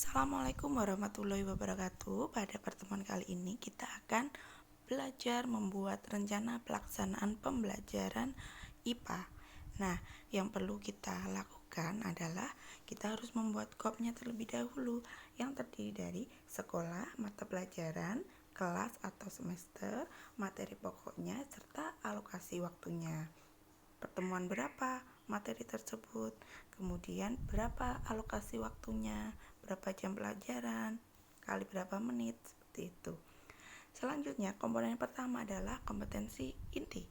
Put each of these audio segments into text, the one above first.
Assalamualaikum warahmatullahi wabarakatuh. Pada pertemuan kali ini kita akan belajar membuat rencana pelaksanaan pembelajaran IPA. Nah, yang perlu kita lakukan adalah kita harus membuat KOP-nya terlebih dahulu, yang terdiri dari sekolah, mata pelajaran, kelas atau semester, materi pokoknya, serta alokasi waktunya. Pertemuan berapa materi tersebut, kemudian berapa alokasi waktunya, berapa jam pelajaran, kali berapa menit, seperti itu. Selanjutnya, komponen pertama adalah kompetensi inti,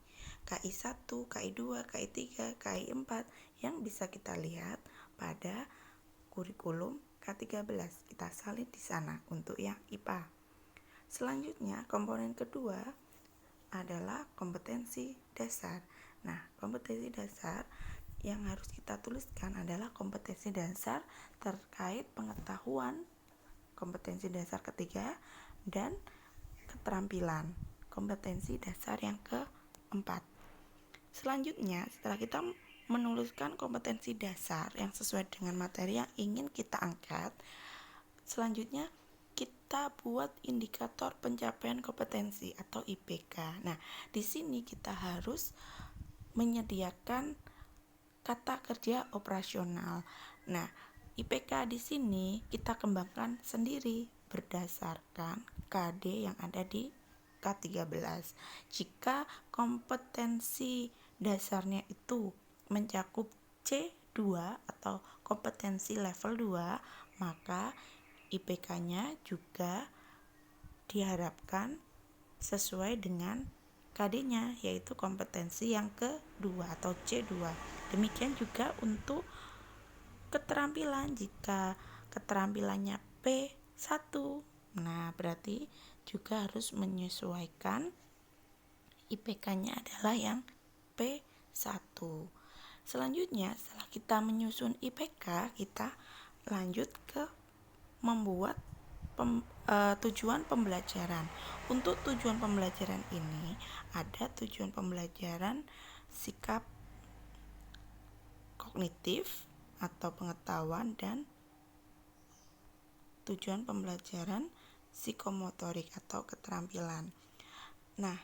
KI 1, KI 2, KI 3, KI 4 yang bisa kita lihat pada kurikulum K13. Kita salin di sana untuk yang IPA. Selanjutnya, komponen kedua adalah kompetensi dasar. Nah, kompetensi dasar yang harus kita tuliskan adalah kompetensi dasar terkait pengetahuan, kompetensi dasar ketiga, dan keterampilan, kompetensi dasar yang keempat. Selanjutnya, setelah kita menuliskan kompetensi dasar yang sesuai dengan materi yang ingin kita angkat, selanjutnya kita buat indikator pencapaian kompetensi atau IPK. Nah, di sini kita harus menyediakan kata kerja operasional. Nah, IPK di sini kita kembangkan sendiri berdasarkan KD yang ada di K13. Jika kompetensi dasarnya itu mencakup C2 atau kompetensi level 2, maka IPK-nya juga diharapkan sesuai dengan KD-nya, yaitu kompetensi yang kedua atau C2. Demikian juga untuk keterampilan, jika keterampilannya P1, nah berarti juga harus menyesuaikan IPK-nya adalah yang P1. Selanjutnya, setelah kita menyusun IPK, kita lanjut ke membuat tujuan pembelajaran. Untuk tujuan pembelajaran ini ada tujuan pembelajaran sikap kognitif atau pengetahuan dan tujuan pembelajaran psikomotorik atau keterampilan. Nah,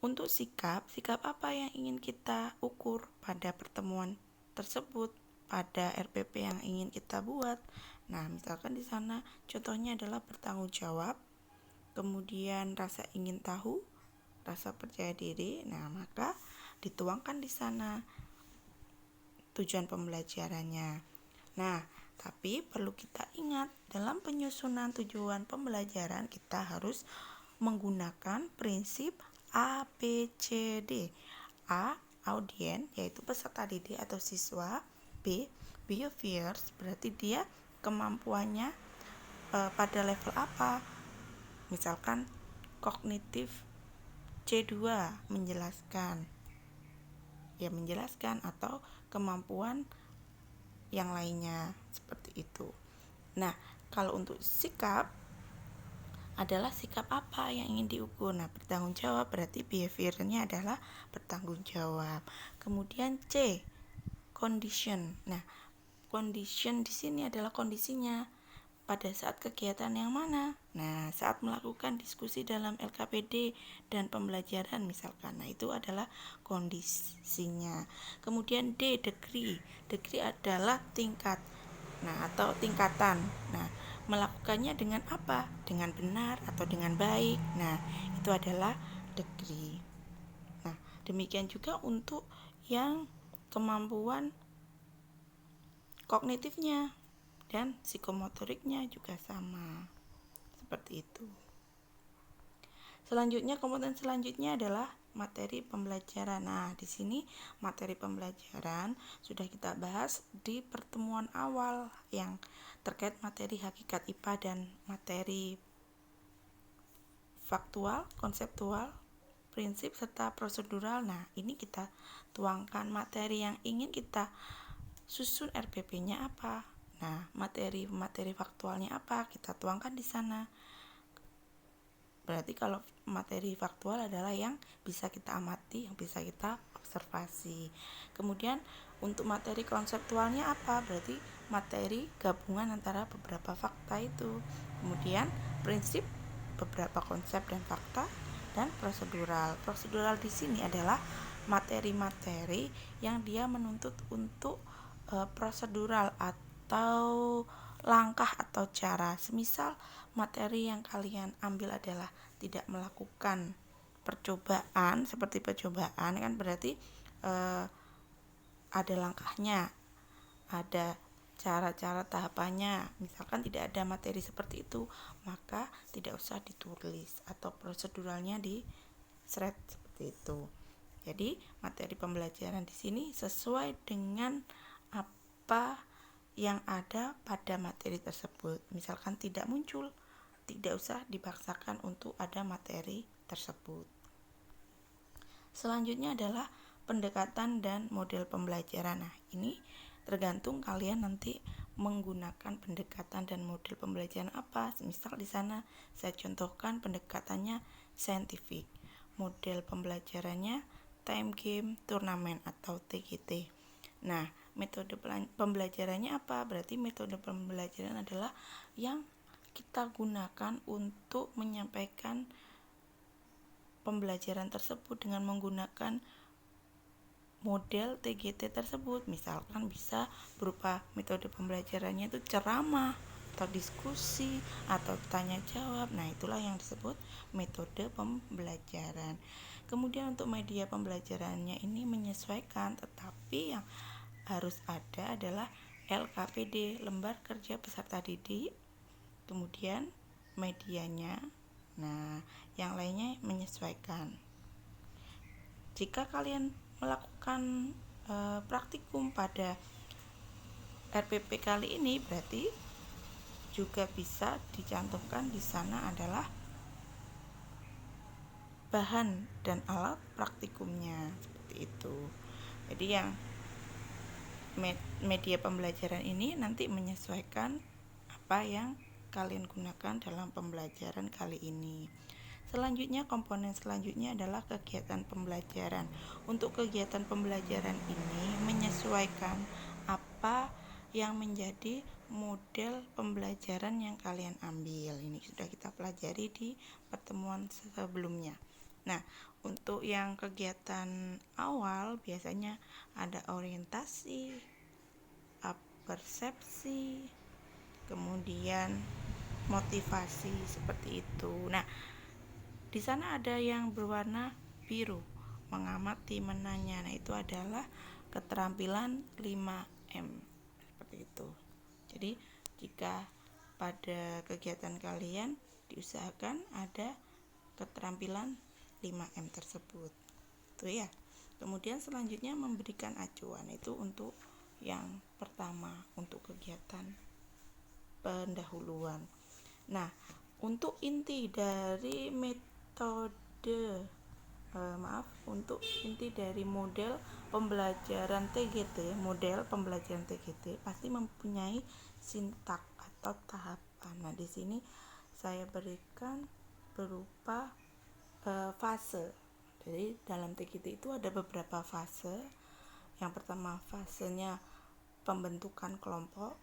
untuk sikap apa yang ingin kita ukur pada pertemuan tersebut, pada RPP yang ingin kita buat? Nah, misalkan di sana contohnya adalah bertanggung jawab, kemudian rasa ingin tahu, rasa percaya diri. Nah, maka dituangkan di sana tujuan pembelajarannya. Nah, tapi perlu kita ingat, dalam penyusunan tujuan pembelajaran kita harus menggunakan prinsip ABCD. A, audien, yaitu peserta didik atau siswa. B, behaviors, berarti dia kemampuannya pada level apa. Misalkan kognitif C2 menjelaskan atau kemampuan yang lainnya seperti itu. Nah, kalau untuk sikap adalah sikap apa yang ingin diukur. Nah, bertanggung jawab berarti behaviornya adalah bertanggung jawab. Kemudian C, condition. Nah, condition di sini adalah kondisinya pada saat kegiatan yang mana. Nah, saat melakukan diskusi dalam LKPD dan pembelajaran misalkan. Nah, itu adalah kondisinya. Kemudian D, degree. Degree adalah tingkat. Nah, atau tingkatan. Nah, melakukannya dengan apa? Dengan benar atau dengan baik. Nah, itu adalah degree. Nah, demikian juga untuk yang kemampuan kognitifnya dan psikomotoriknya juga sama. Seperti itu. Selanjutnya, komponen selanjutnya adalah materi pembelajaran. Nah, di sini materi pembelajaran sudah kita bahas di pertemuan awal yang terkait materi hakikat IPA dan materi faktual, konseptual, prinsip serta prosedural. Nah, ini kita tuangkan materi yang ingin kita susun RPP-nya apa. Nah, materi faktualnya apa? Kita tuangkan di sana. Berarti kalau materi faktual adalah yang bisa kita amati, yang bisa kita observasi. Kemudian untuk materi konseptualnya apa? Berarti materi gabungan antara beberapa fakta itu. Kemudian prinsip, beberapa konsep dan fakta, dan prosedural. Prosedural di sini adalah materi-materi yang dia menuntut untuk prosedural atau langkah atau cara. Semisal materi yang kalian ambil adalah tidak melakukan percobaan, seperti percobaan kan berarti ada langkahnya, ada cara-cara tahapannya. Misalkan tidak ada materi seperti itu, maka tidak usah ditulis atau proseduralnya di shred seperti itu. Jadi materi pembelajaran di sini sesuai dengan apa yang ada pada materi tersebut. Misalkan tidak muncul, tidak usah dipaksakan untuk ada materi tersebut. Selanjutnya adalah pendekatan dan model pembelajaran. Nah, ini tergantung kalian nanti menggunakan pendekatan dan model pembelajaran apa. Misal di sana saya contohkan pendekatannya saintifik. Model pembelajarannya time game turnamen atau TGT. Nah, metode pembelajarannya apa? Berarti metode pembelajaran adalah yang kita gunakan untuk menyampaikan pembelajaran tersebut dengan menggunakan model TGT tersebut. Misalkan bisa berupa metode pembelajarannya itu ceramah atau diskusi atau tanya jawab. Nah, itulah yang disebut metode pembelajaran. Kemudian untuk media pembelajarannya ini menyesuaikan, tetapi yang harus ada adalah LKPD, lembar kerja peserta didik. Kemudian medianya. Nah, yang lainnya menyesuaikan. Jika kalian melakukan praktikum pada RPP kali ini, berarti juga bisa dicantumkan di sana adalah bahan dan alat praktikumnya seperti itu. Jadi yang media pembelajaran ini nanti menyesuaikan apa yang kalian gunakan dalam pembelajaran kali ini. Selanjutnya, komponen selanjutnya adalah kegiatan pembelajaran. Untuk kegiatan pembelajaran ini menyesuaikan apa yang menjadi model pembelajaran yang kalian ambil. Ini sudah kita pelajari di pertemuan sebelumnya. Nah, untuk yang kegiatan awal biasanya ada orientasi, persepsi, kemudian motivasi seperti itu. Nah, di sana ada yang berwarna biru, mengamati, menanya. Nah, itu adalah keterampilan 5M. Seperti itu. Jadi, jika pada kegiatan kalian diusahakan ada keterampilan 5M tersebut. Itu ya. Kemudian selanjutnya memberikan acuan, itu untuk yang pertama, untuk kegiatan pendahuluan. Nah, untuk inti dari untuk inti dari model pembelajaran TGT pasti mempunyai sintak atau tahapan. Nah, di sini saya berikan berupa fase. Jadi dalam TGT itu ada beberapa fase. Yang pertama fasenya pembentukan kelompok.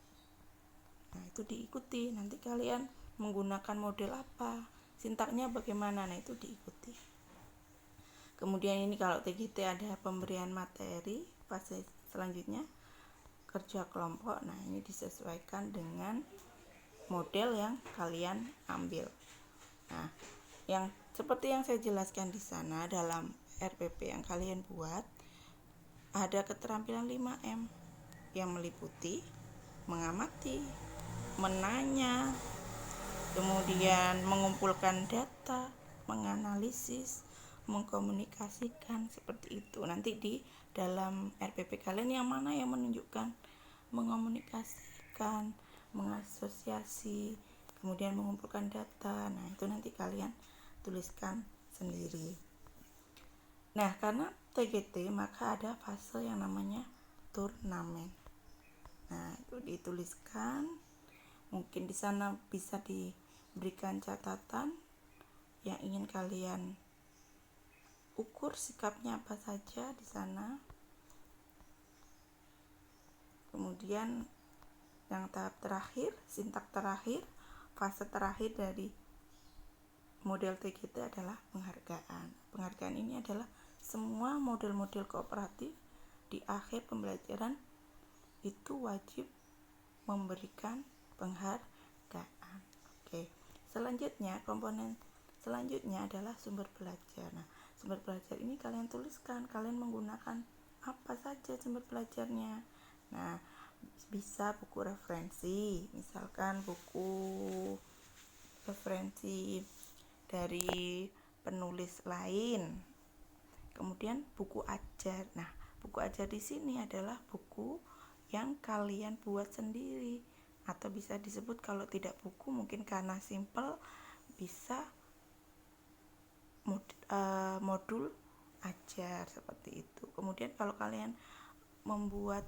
Nah, itu diikuti. Nanti kalian menggunakan model apa, sintaknya bagaimana, nah itu diikuti. Kemudian ini kalau TGT ada pemberian materi, fase selanjutnya kerja kelompok. Nah, ini disesuaikan dengan model yang kalian ambil. Nah, yang seperti yang saya jelaskan di sana dalam RPP yang kalian buat, ada keterampilan 5M yang meliputi mengamati, menanya, kemudian mengumpulkan data, menganalisis, mengkomunikasikan, seperti itu. Nanti di dalam RPP kalian yang mana yang menunjukkan mengomunikasikan, mengasosiasi, kemudian mengumpulkan data. Nah, itu nanti kalian tuliskan sendiri. Nah, karena TGT maka ada fase yang namanya turnamen. Nah, itu dituliskan. Mungkin di sana bisa diberikan catatan yang ingin kalian ukur sikapnya apa saja di sana. Kemudian yang tahap terakhir, sintak terakhir, fase terakhir dari model TGT adalah penghargaan. Penghargaan ini adalah semua model-model kooperatif di akhir pembelajaran itu wajib memberikan penghargaan. Oke. Selanjutnya, komponen selanjutnya adalah sumber belajar. Nah, sumber belajar ini kalian tuliskan, kalian menggunakan apa saja sumber belajarnya. Nah, bisa buku referensi, misalkan buku referensi dari penulis lain. Kemudian buku ajar. Nah, buku ajar di sini adalah buku yang kalian buat sendiri, atau bisa disebut kalau tidak buku mungkin karena simple bisa modul ajar seperti itu. Kemudian kalau kalian membuat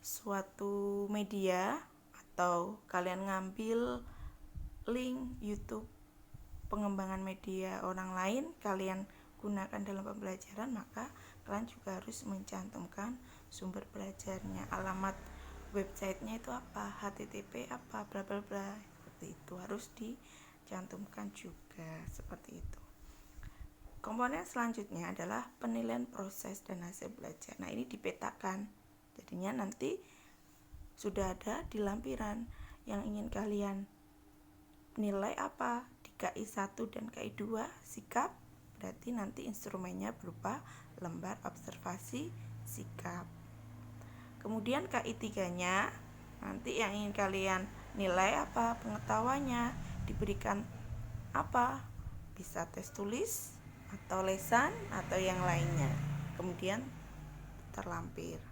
suatu media atau kalian ngambil link YouTube pengembangan media orang lain kalian gunakan dalam pembelajaran, maka kalian juga harus mencantumkan sumber belajarnya, alamat websitenya itu apa, HTTP apa, bla bla bla, seperti itu harus dicantumkan juga, seperti itu. Komponen selanjutnya adalah penilaian proses dan hasil belajar. Nah, ini dipetakan. Jadinya nanti sudah ada di lampiran yang ingin kalian nilai apa di KI 1 dan KI 2 sikap, berarti nanti instrumennya berupa lembar observasi sikap. Kemudian KI 3-nya nanti yang ingin kalian nilai apa, pengetahuannya, diberikan apa, bisa tes tulis atau lesan atau yang lainnya, kemudian terlampir.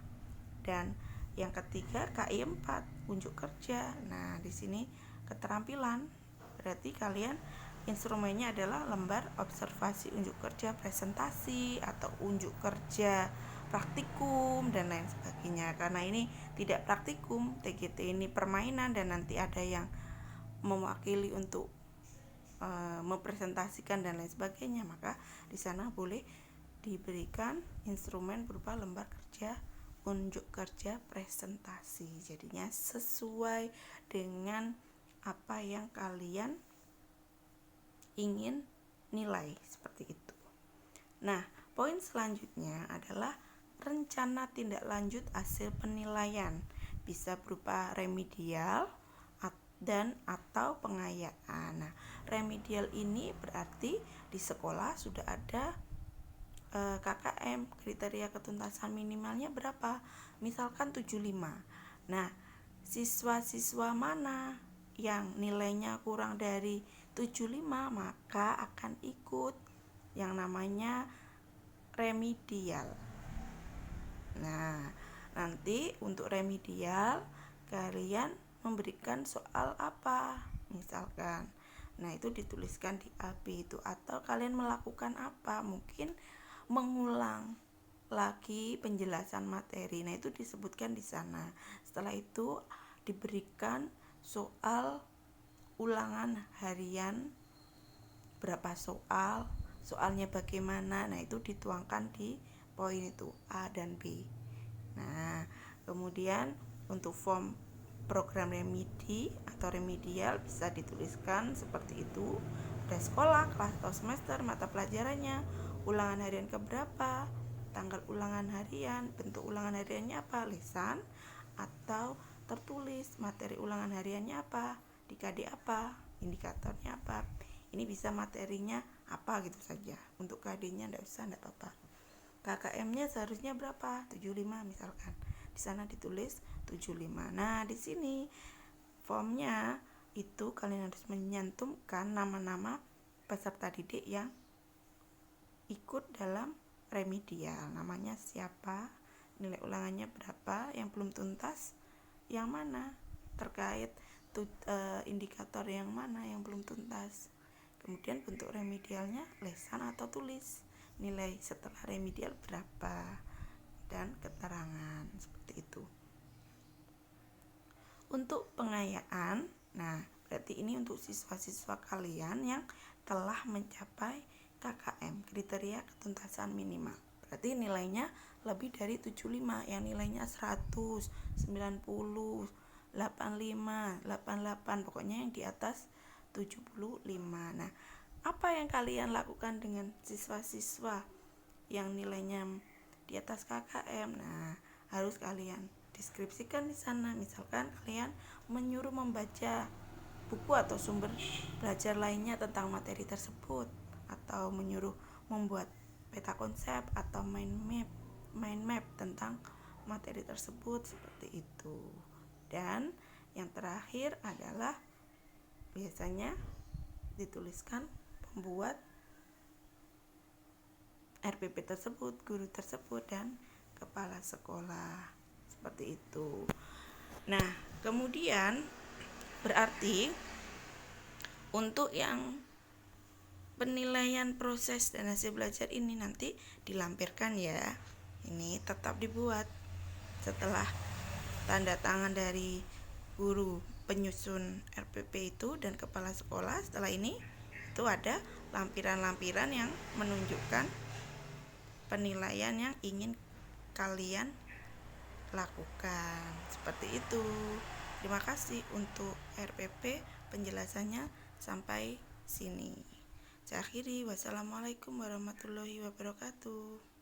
Dan yang ketiga KI 4 unjuk kerja. Nah, di sini keterampilan, berarti kalian instrumennya adalah lembar observasi unjuk kerja presentasi atau unjuk kerja praktikum dan lain sebagainya. Karena ini tidak praktikum, TGT ini permainan dan nanti ada yang mewakili untuk mempresentasikan dan lain sebagainya, maka di sana boleh diberikan instrumen berupa lembar kerja unjuk kerja presentasi. Jadinya sesuai dengan apa yang kalian ingin nilai, seperti itu. Nah, poin selanjutnya adalah rencana tindak lanjut hasil penilaian, bisa berupa remedial dan atau pengayaan. Nah, remedial ini berarti di sekolah sudah ada KKM, kriteria ketuntasan minimalnya berapa? Misalkan 75. Nah, siswa-siswa mana yang nilainya kurang dari 75 maka akan ikut yang namanya remedial. Nah, nanti untuk remedial kalian memberikan soal apa misalkan, nah itu dituliskan di AB itu, atau kalian melakukan apa, mungkin mengulang lagi penjelasan materi, nah itu disebutkan di sana. Setelah itu diberikan soal ulangan harian berapa soal, soalnya bagaimana, nah itu dituangkan di poin itu A dan B. Nah, kemudian untuk form program remedi atau remedial bisa dituliskan seperti itu. Ada sekolah, kelas atau semester, mata pelajarannya, ulangan harian keberapa, tanggal ulangan harian, bentuk ulangan hariannya apa, lesan atau tertulis, materi ulangan hariannya apa, di KD apa, indikatornya apa. Ini bisa materinya apa gitu saja. Untuk KD-nya enggak usah, enggak apa-apa. KKM-nya seharusnya berapa? 75 misalkan. Di sana ditulis 75. Nah, di sini formnya itu kalian harus menyantumkan nama-nama peserta didik yang ikut dalam remedial. Namanya siapa, nilai ulangannya berapa, yang belum tuntas yang mana, terkait indikator yang mana yang belum tuntas. Kemudian bentuk remedialnya lesan atau tulis, nilai setelah remedial berapa, dan keterangan seperti itu. Untuk pengayaan, nah berarti ini untuk siswa-siswa kalian yang telah mencapai KKM, kriteria ketuntasan minimal. Berarti nilainya lebih dari 75, yang nilainya 100, 90, 85, 88, pokoknya yang di atas 75. Nah, apa yang kalian lakukan dengan siswa-siswa yang nilainya di atas KKM? Nah, harus kalian deskripsikan di sana. Misalkan kalian menyuruh membaca buku atau sumber belajar lainnya tentang materi tersebut, atau menyuruh membuat peta konsep atau mind map tentang materi tersebut, seperti itu. Dan yang terakhir adalah biasanya dituliskan pembuat RPP tersebut, guru tersebut, dan kepala sekolah, seperti itu. Nah, kemudian berarti untuk yang penilaian proses dan hasil belajar ini nanti dilampirkan ya. Ini tetap dibuat setelah tanda tangan dari guru penyusun RPP itu dan kepala sekolah. Setelah ini itu ada lampiran-lampiran yang menunjukkan penilaian yang ingin kalian lakukan, seperti itu. Terima kasih untuk RPP, penjelasannya sampai sini. Saya akhiri, wassalamualaikum warahmatullahi wabarakatuh.